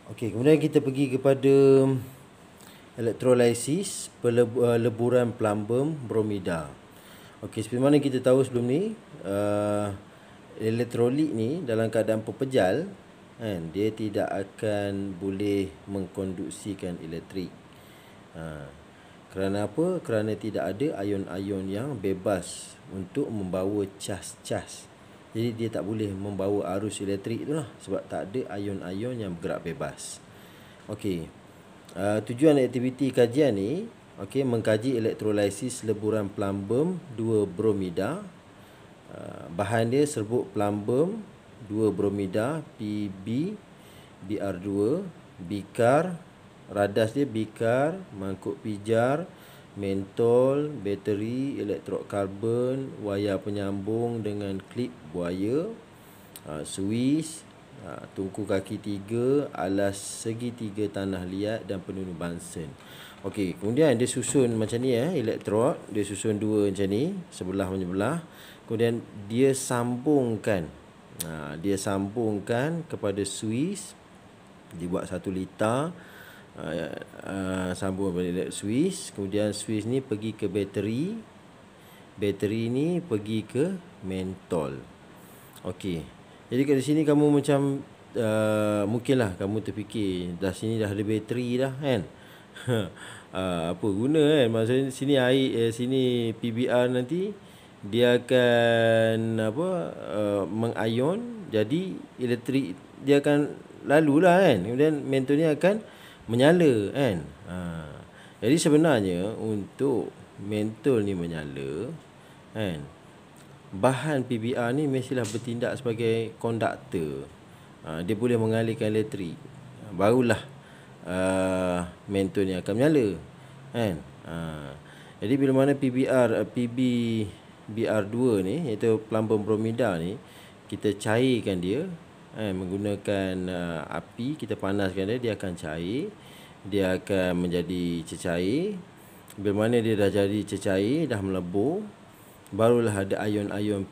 Okey, kemudian kita pergi kepada elektrolisis leburan plumbum bromida. Okey, seperti mana kita tahu sebelum ni, elektrolit ni dalam keadaan pepejal kan, dia tidak akan boleh mengkonduksikan elektrik. Kerana apa? Kerana tidak ada ion-ion yang bebas untuk membawa cas-cas. Jadi dia tak boleh membawa arus elektrik itulah, sebab tak ada ion-ion yang bergerak bebas. Okey. Tujuan aktiviti kajian ni, okey, mengkaji elektrolisis leburan plumbum 2 bromida. Bahan dia serbuk plumbum 2 bromida PB BR2, bikar, radas dia bikar, mangkuk pijar, mentol, bateri, elektrod karbon, wayar penyambung dengan klip buaya, suis, tungku kaki 3, alas segitiga tanah liat dan penuh Bunsen. Okey, kemudian dia susun macam ni elektrod, dia susun dua macam ni, sebelah menyebelah. Kemudian dia sambungkan kepada suis, dibuat 1 liter, sambung pada suis. Kemudian suis ni pergi ke bateri, bateri ni pergi ke mentol. Okey, jadi kat sini kamu macam mungkinlah kamu terfikir, dah sini dah ada bateri dah kan. Apa guna kan? Maksudnya sini air, sini PBR nanti dia akan mengion, jadi elektrik dia akan lalulah kan. Kemudian mentol ni akan menyala kan. Jadi sebenarnya untuk mentol ni menyala kan, bahan PBR ni mestilah bertindak sebagai konduktor. Dia boleh mengalirkan elektrik, barulah mentol ni akan menyala kan. Jadi bila mana PBR2 ni, iaitu plumbum bromida ni, kita cairkan dia menggunakan api, kita panaskan dia, dia akan cair, dia akan menjadi cecair. Bila mana dia dah jadi cecair, dah melebur, barulah ada ion-ion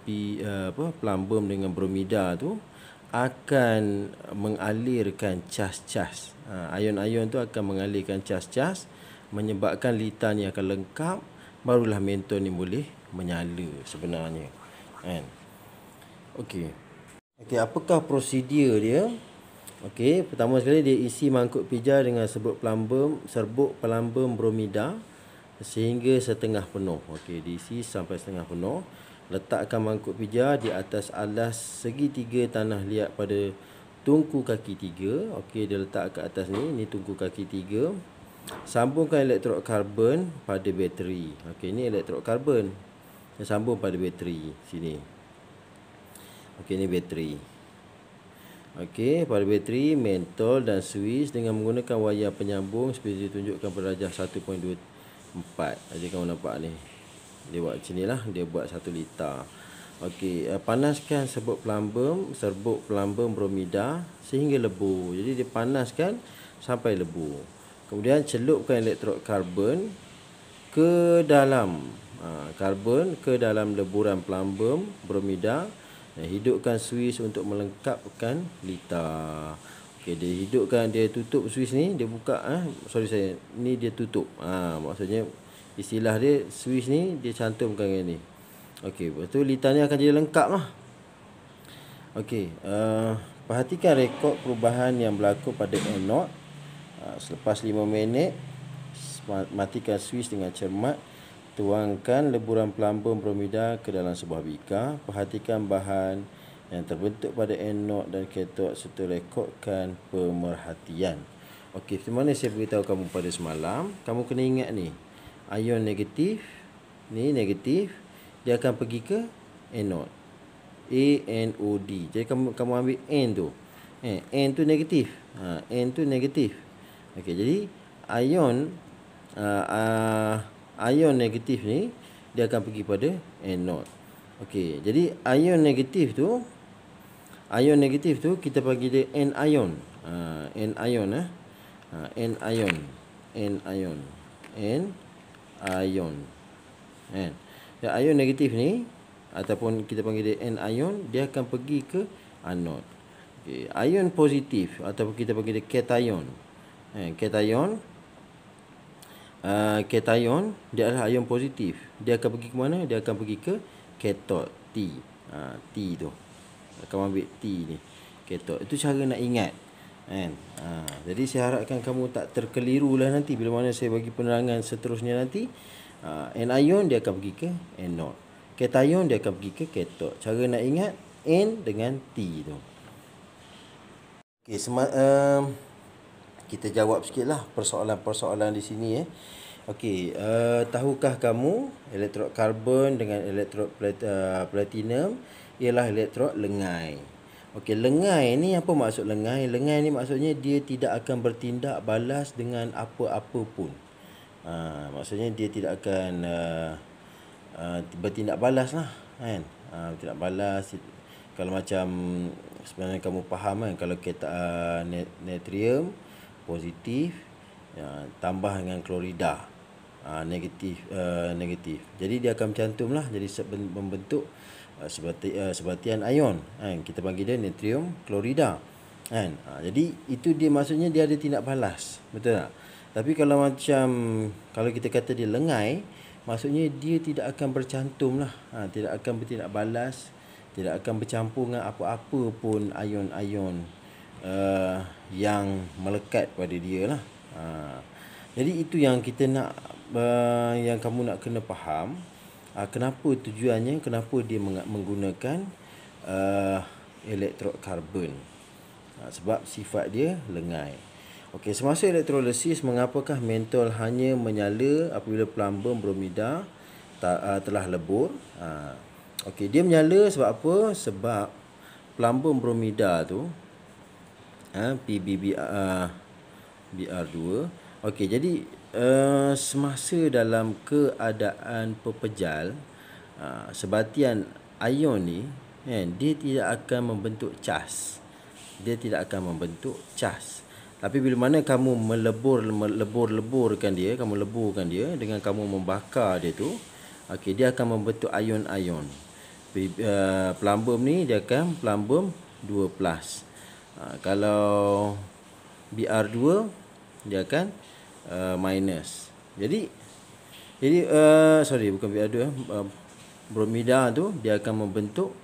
plumbum dengan bromida tu akan mengalirkan cas-cas. Ion-ion tu akan mengalirkan cas-cas, menyebabkan liter ni akan lengkap, barulah mentol ni boleh menyala sebenarnya kan. Okey, apakah prosedur dia? Okey, pertama sekali dia isi mangkuk pijar dengan serbuk plumbum bromida sehingga setengah penuh. Okey, diisi sampai setengah penuh. Letakkan mangkuk pijar di atas alas segitiga tanah liat pada tungku kaki 3. Okey, dia letak ke atas ni tungku kaki 3. Sambungkan elektrod karbon pada bateri. Okey, ni elektrod karbon. Dia sambung pada bateri sini. Okey, ni bateri. Okey, pada bateri, mentol dan suis dengan menggunakan wayar penyambung seperti ditunjukkan pada rajah 1.24. Jadi kamu nampak ni, dia buat macam ni lah, dia buat 1 liter. Okey, panaskan serbuk plumbum bromida sehingga lebur. Jadi dia panaskan sampai lebur. Kemudian celupkan elektrod karbon ke dalam leburan plumbum bromida. Hidupkan suis untuk melengkapkan liter. Okey, dia tutup suis ni, dia buka ni dia tutup. Maksudnya istilah dia, suis ni dia cantumkan yang ni. Okey, lepas tu liter ni akan jadi lengkap lah. Okey, perhatikan rekod perubahan yang berlaku pada anode. Selepas 5 minit, matikan suis dengan cermat. Tuangkan leburan plumbum bromida ke dalam sebuah bikar. Perhatikan bahan yang terbentuk pada anode dan kathod serta rekodkan pemerhatian. Okey, macam mana saya beritahu kamu pada semalam, kamu kena ingat ni, ion negatif, ni negatif, dia akan pergi ke anode, ANOD. Jadi kamu ambil N tu, N tu negatif, N tu negatif. Okey, jadi ion negatif ni dia akan pergi pada anode. Okey, jadi ion negatif tu kita bagi dia anion. Anion kan. Dan ion negatif ni ataupun kita panggil dia anion, dia akan pergi ke anode. Okey, ion positif ataupun kita panggil dia cation. Cation, cation dia adalah ion positif. Dia akan pergi ke mana? Dia akan pergi ke cathode, T. T tu. Kamu ambil T ni. Cathode. Itu cara nak ingat. Kan? Jadi saya harapkan kamu tak terkeliru lah nanti bila mana saya bagi penerangan seterusnya nanti. Anion dia akan pergi ke anode. Cation dia akan pergi ke cathode. Cara nak ingat N dengan T tu. Okey, kita jawab sikitlah persoalan-persoalan di sini Okey, tahukah kamu elektrod karbon dengan elektrod platinum ialah elektrod lengai. Okey, lengai ni apa maksud lengai? Lengai ni maksudnya dia tidak akan bertindak balas dengan apa-apa pun. Maksudnya dia tidak akan bertindak balas lah kan. Bertindak balas. Kalau macam sebenarnya kamu faham kan, kalau kita natrium positif tambah dengan klorida negatif. Jadi dia akan mencantum lah, jadi membentuk sebatian ion kan. Kita panggil dia natrium klorida kan. Jadi itu dia maksudnya dia ada tindak balas, betul tak? Tapi kalau macam kalau kita kata dia lengai, maksudnya dia tidak akan bercantum lah, tidak akan bertindak balas, tidak akan bercampur dengan apa-apa pun ion-ion yang melekat pada dia lah. Jadi itu yang kita nak, yang kamu nak kena faham. Kenapa tujuannya, kenapa dia menggunakan elektrod karbon. Sebab sifat dia lengai. Okey, semasa elektrolisis, mengapakah mentol hanya menyala apabila plumbum bromida telah lebur? Okey, dia menyala sebab apa? Sebab plumbum bromida tu BR2. Okey, jadi semasa dalam keadaan pepejal, sebatian ion ni kan, dia tidak akan membentuk cas. Dia tidak akan membentuk cas. Tapi bila mana kamu leburkan dia, kamu leburkan dia dengan kamu membakar dia tu, okey, dia akan membentuk ion-ion. Plumbum ni dia akan plumbum 2+. Kalau BR2 dia akan minus. Jadi sorry, bukan BR2, bromida tu dia akan membentuk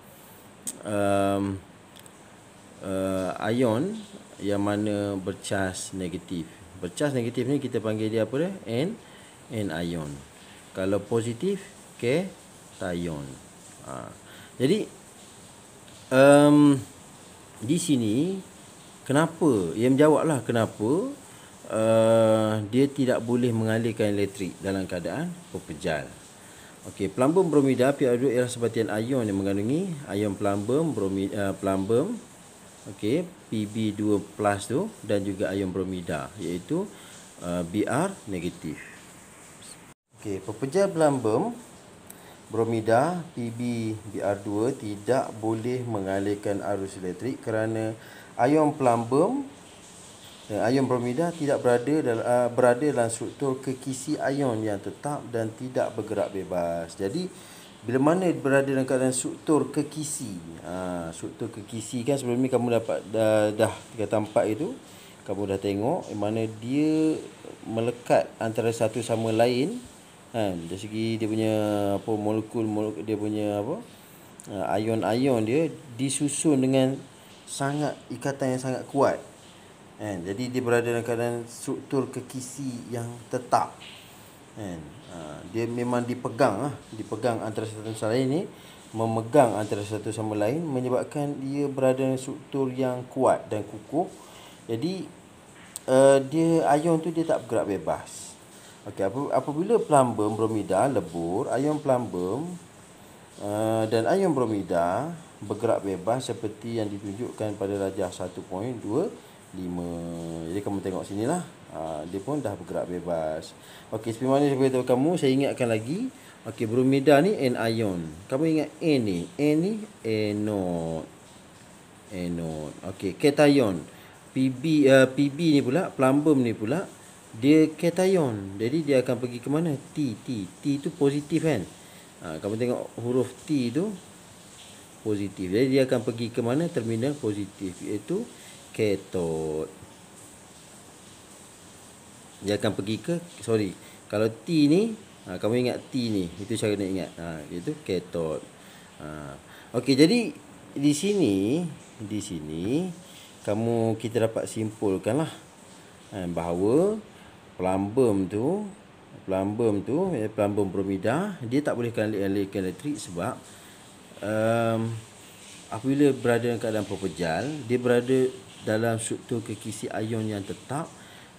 ion yang mana bercas negatif. Bercas negatif ni kita panggil dia apa dia? Anion. Kalau positif, cation. Jadi di sini kenapa? Ia menjawablah kenapa dia tidak boleh mengalirkan elektrik dalam keadaan pepejal. Okey, plumbum bromida PR2 ialah sebatian ion yang mengandungi ion plumbum plumbum okey, Pb2+ tu dan juga ion bromida iaitu Br negatif. Okey, pepejal plumbum bromida PbBr2 tidak boleh mengalirkan arus elektrik kerana ion plumbum dan ion bromida tidak berada dalam struktur kekisi ion yang tetap dan tidak bergerak bebas. Jadi bila mana berada dalam keadaan struktur kekisi, struktur kekisi kan sebelum ni kamu dapat dah kata 4 itu, kamu dah tengok mana dia melekat antara satu sama lain kan, dari segi dia punya apa molekul dia punya apa ion-ion dia disusun dengan sangat ikatan yang sangat kuat kan. Jadi dia berada dalam keadaan struktur kekisi yang tetap kan. Dia memang dipegang antara satu sama lain ni, memegang antara satu sama lain menyebabkan dia berada dalam struktur yang kuat dan kukuh. Jadi dia ion tu dia tak bergerak bebas. Okey, apabila plumbum bromida lebur, ion plumbum dan ion bromida bergerak bebas seperti yang ditunjukkan pada rajah 1.25. Jadi kamu tengok sinilah, dia pun dah bergerak bebas. Okey, seperti mana saya beritahu kamu, saya ingatkan lagi. Okey, bromida ni anion. Kamu ingat N ni anode. Okey, cation. Pb ni pula, plumbum ni pula dia cation. Jadi dia akan pergi ke mana? T tu positif kan. Kamu tengok huruf T tu positif. Jadi dia akan pergi ke mana? Terminal positif, iaitu kathode. Dia akan pergi ke, kalau T ni, kamu ingat T ni, itu cara nak ingat. Iaitu kathode. Okey, jadi di sini kita dapat simpulkanlah bahawa plumbum bromida dia tak boleh alirkan elektrik sebab apabila berada dalam keadaan pepejal, dia berada dalam struktur kekisi ion yang tetap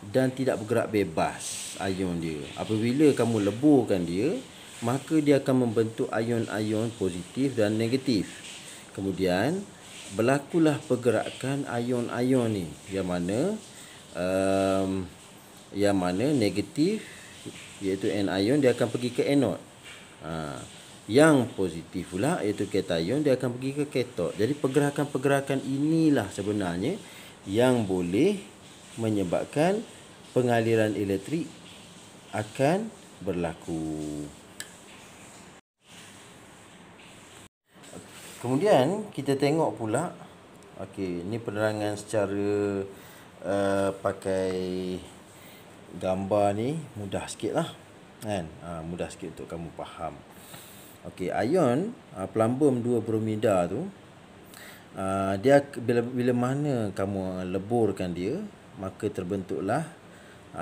dan tidak bergerak bebas ion dia. Apabila kamu leburkan dia, maka dia akan membentuk ion-ion positif dan negatif. Kemudian berlakulah pergerakan ion-ion ni, yang mana negatif, iaitu anion, dia akan pergi ke anode. Yang positif pula, iaitu cation, dia akan pergi ke kathode. Jadi pergerakan-pergerakan inilah sebenarnya yang boleh menyebabkan pengaliran elektrik akan berlaku. Kemudian kita tengok pula, ini penerangan secara pakai gambar ni mudah sikit lah kan. Mudah sikit untuk kamu faham. Ion plumbum 2 bromida tu, dia bila mana kamu leburkan dia, maka terbentuklah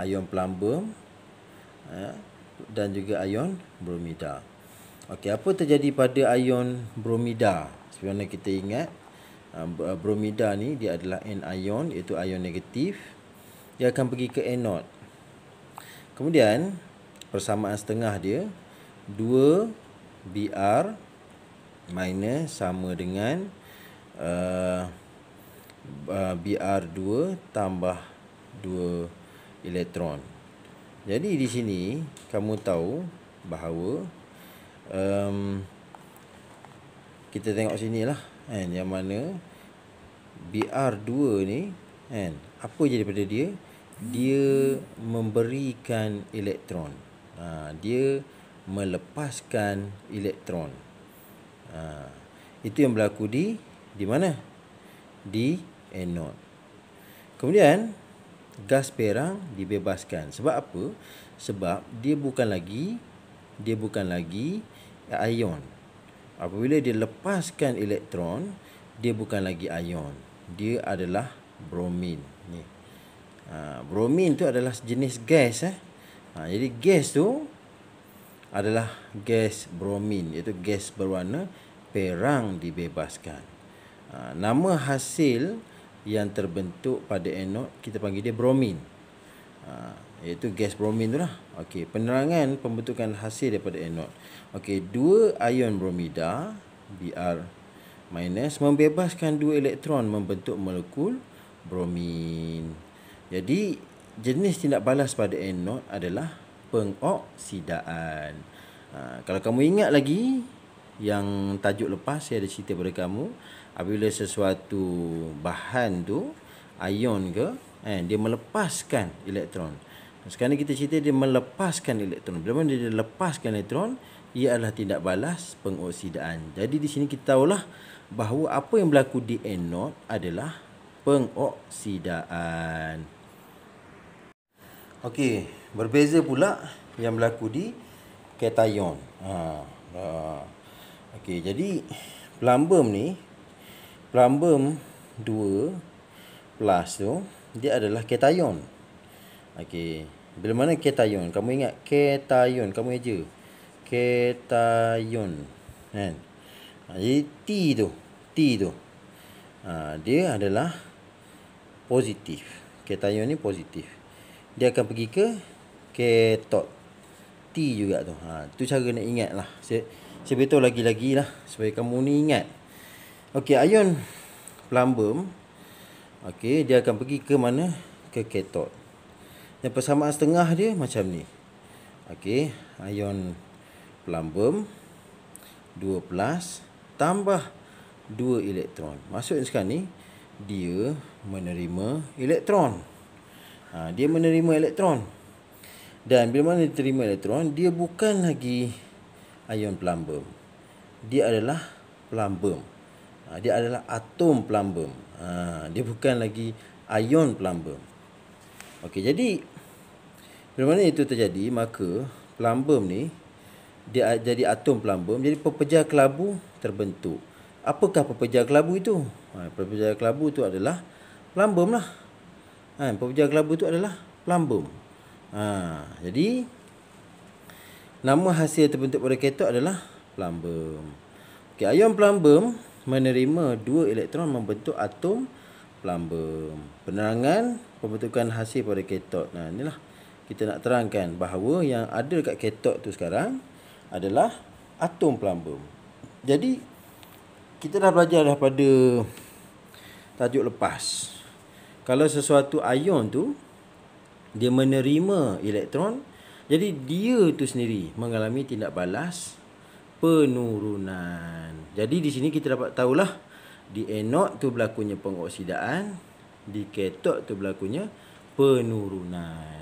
ion plumbum dan juga ion bromida. Apa terjadi pada ion bromida? Sebenarnya kita ingat bromida ni dia adalah anion, iaitu ion negatif. Dia akan pergi ke anode. Kemudian persamaan setengah dia 2Br minus sama dengan Br2 tambah 2 elektron. Jadi di sini kamu tahu bahawa kita tengok sini lah kan, yang mana Br2 ni kan, apa jadi pada dia? Dia memberikan elektron. Dia melepaskan elektron. Itu yang berlaku di mana? Di anode. Kemudian gas perang dibebaskan. Sebab apa? Sebab dia bukan lagi ion. Apabila dia lepaskan elektron, dia bukan lagi ion. Dia adalah bromin. Ni. Bromin tu adalah jenis gas. Jadi gas tu adalah gas bromin, iaitu gas berwarna perang dibebaskan. Nama hasil yang terbentuk pada anode kita panggil dia bromin. Iaitu gas bromin tu lah. Penerangan pembentukan hasil daripada anode. 2 ion bromida Br minus membebaskan 2 elektron membentuk molekul bromin. Jadi jenis tindak balas pada anode adalah pengoksidaan. Kalau kamu ingat lagi yang tajuk lepas, saya ada cerita pada kamu, apabila sesuatu bahan tu ion ke, dia melepaskan elektron. Sekarang kita cerita dia melepaskan elektron. Bila mana dia lepaskan elektron, ia adalah tindak balas pengoksidaan. Jadi di sini kita tahulah bahawa apa yang berlaku di anode adalah pengoksidaan. Berbeza pula yang berlaku di cation. Jadi plumbum 2 plus tu dia adalah cation. Bila mana cation? Kamu ingat cation, kamu eja cation kan. Jadi T tu dia adalah positif. Cation ni positif. Dia akan pergi ke kathode. T juga tu. Tu cara nak ingat lah. Saya beritahu lagi-lagi lah supaya kamu ni ingat. Ion plumbum, dia akan pergi ke mana? Ke kathode. Dan persamaan setengah dia macam ni. Ion plumbum 2 plus tambah 2 elektron. Maksudnya sekarang ni dia menerima elektron. Dia menerima elektron. Dan bila mana dia terima elektron, dia bukan lagi ion plumbum. Dia adalah plumbum. Dia adalah atom plumbum. Dia bukan lagi ion plumbum. Okey, jadi bila mana itu terjadi, maka plumbum ni dia jadi atom plumbum, jadi pepejal kelabu terbentuk. Apakah pepejal kelabu itu? Pepejal kelabu itu adalah plumbum lah. Pepejal kelabu itu adalah plumbum. Jadi nama hasil terbentuk pada katot adalah plumbum. Okey, ion plumbum menerima 2 elektron membentuk atom plumbum. Penerangan pembentukan hasil pada katot. Inilah kita nak terangkan bahawa yang ada dekat katot tu sekarang adalah atom plumbum. Jadi kita dah belajar dah pada tajuk lepas. Kalau sesuatu ion tu dia menerima elektron, jadi dia tu sendiri mengalami tindak balas penurunan. Jadi di sini kita dapat tahulah di anode tu berlakunya pengoksidaan, di katot tu berlakunya penurunan.